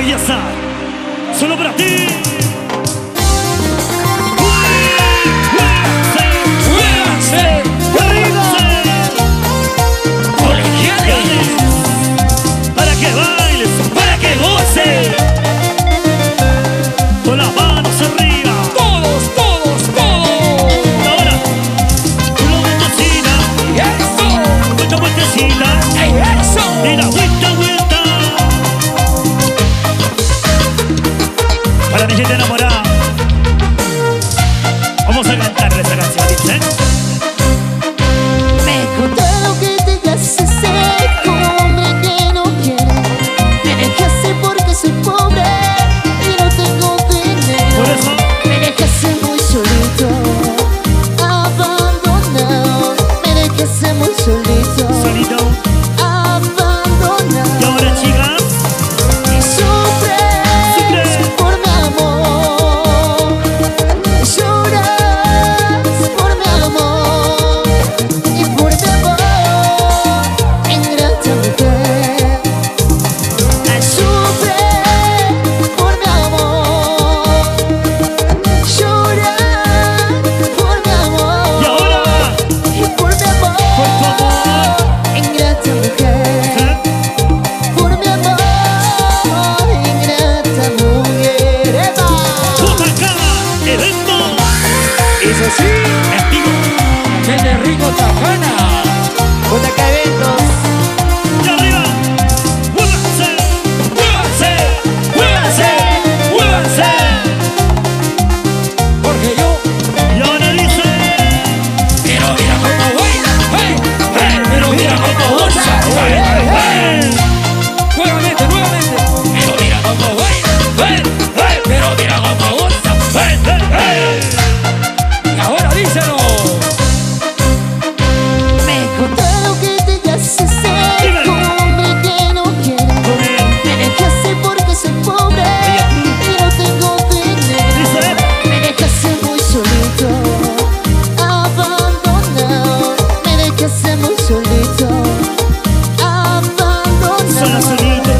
Ahí está, solo para ti. Para que bailes, para que goces. Con las manos arriba. Todos, todos, todos. Ahora, una vueltecita. Eso. Vuelta, vueltecita. Eso. Mira, vuelta, vuelta. Para mi gente enamorada, vamos a cantarle esa canción, ¿dice? Me contaron que te haces como hombre que no quiere. Me dejaste porque soy pobre y no tengo dinero. Por eso, Me dejaste muy solito, abandonado. Me dejaste muy solito, solito. abandonado. Y ahora, chicas, Y sufres por mi amor, lloras por mi amor y por mi amor, ingrata mujer. Sufres por mi amor, lloras por mi amor y ahora, y por mi amor, por tu amor. ingrata mujer. ¿Eh? Por mi amor, ingrata mujer. ¡Eva! Copacabana, evento. Eso sí. En vivo. Gente rico Tacana. JK Eventos. Y arriba. Muévanse, muévanse, muévanse, muévanse. Porque yo. Y ahora dice. Pero mira cómo baila. Hey, hey. Pero mira cómo goza. Hey, hey, hey. Nuevamente, nuevamente. Pero mira cómo baila. Hey, hey. Pero mira cómo goza. Hey, hey, hey. Y ahora díselo. Me contaron que te haces como hombre que no quiere. Con él. Me dejaste porque soy pobre y no tengo dinero. Dice. Me dejaste muy solito, abandonado. Me dejaste muy solito, abandonado. Sola, solito.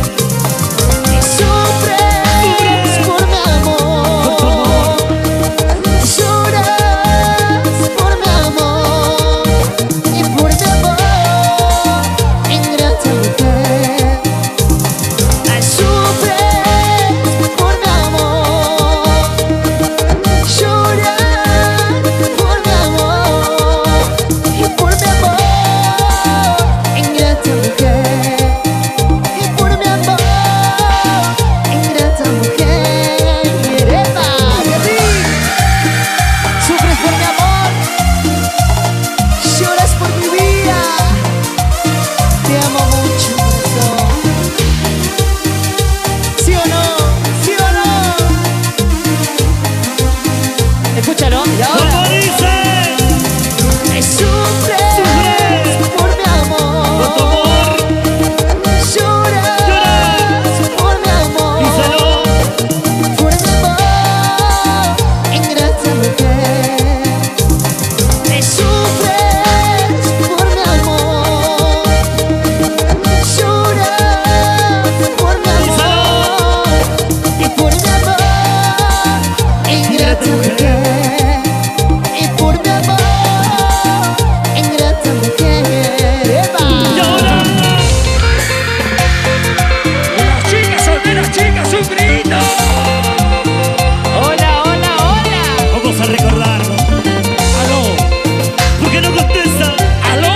Y sufres por mi amor, lloras por mi amor y por mi amor, ingrata mujer. Sufres por mi amor, lloras por mi amor y por mi amor, ingrata mujer. Y por mi amor, ingrata mujer. ¡Epa! Sufres por mi amor, lloras por mi vida. Te amo mucho, corazón. ¿Sí o no? ¿Sí o no? Escúchalo. Y ahora. Como dice. Sufres por mi Por tu amor, amor. lloras por mi amor. Díselo. Por mi amor, ingrata mujer. Me sufres por mi amor, lloras por mi amor y por mi amor, ingrata mujer. Y por mi amor, ingrata mujer. ¡Eva! Y ahora. Las chicas solteras, chicas, un grito. Hola, hola, hola. Vamos a recordarlo. Aló, ¿Por qué no contesta? aló.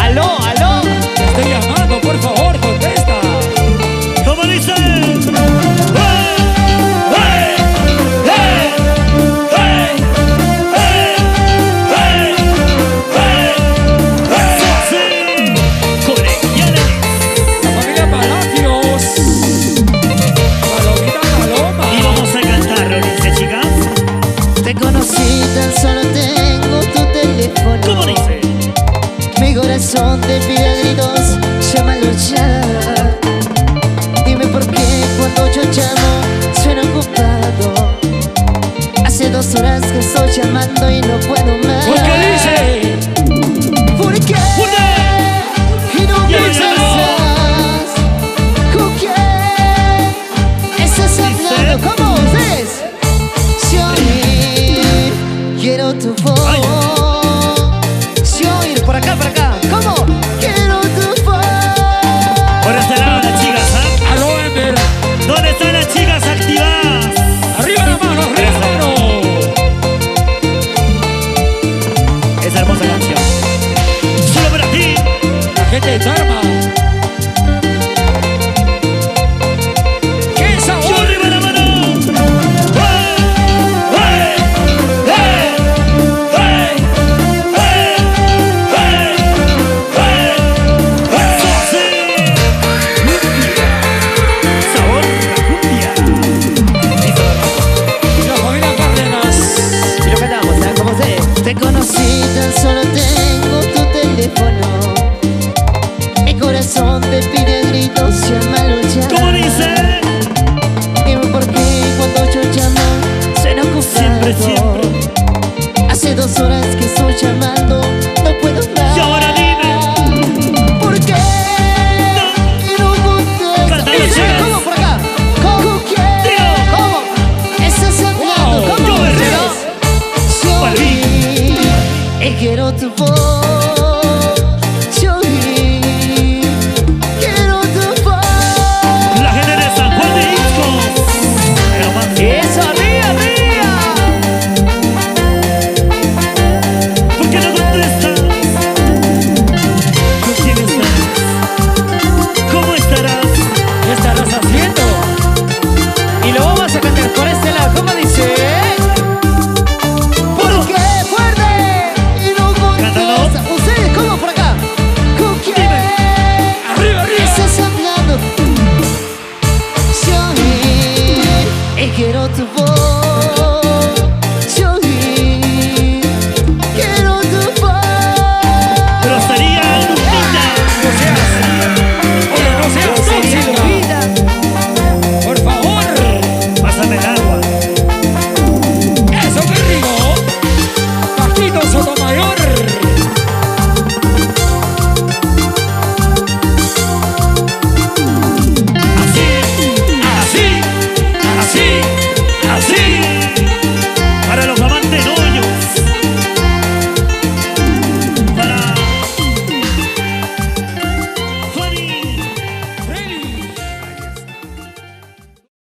Aló, aló. Te estoy llamando, por favor, contesta. Como dice. ¡Hey! ¡Hey! ¡Hey! ¡Hey! ¡Hey! ¡Hey! ¡Hey! ¡Hey! ¡Sí! Coreanos. La familia Palacios. Palomita Paloma. Y vamos a cantarlo, dice, chicas. Te conocí, tan solo tengo tu teléfono. ¿Cómo dice? Mi corazón te pide a gritos, llámalo ya. Dime por qué cuando yo llamo suena ocupado. Hace 2 horas que estoy llamando y no puedo más. ¿Por qué dice? ¿Por qué? ¡Una!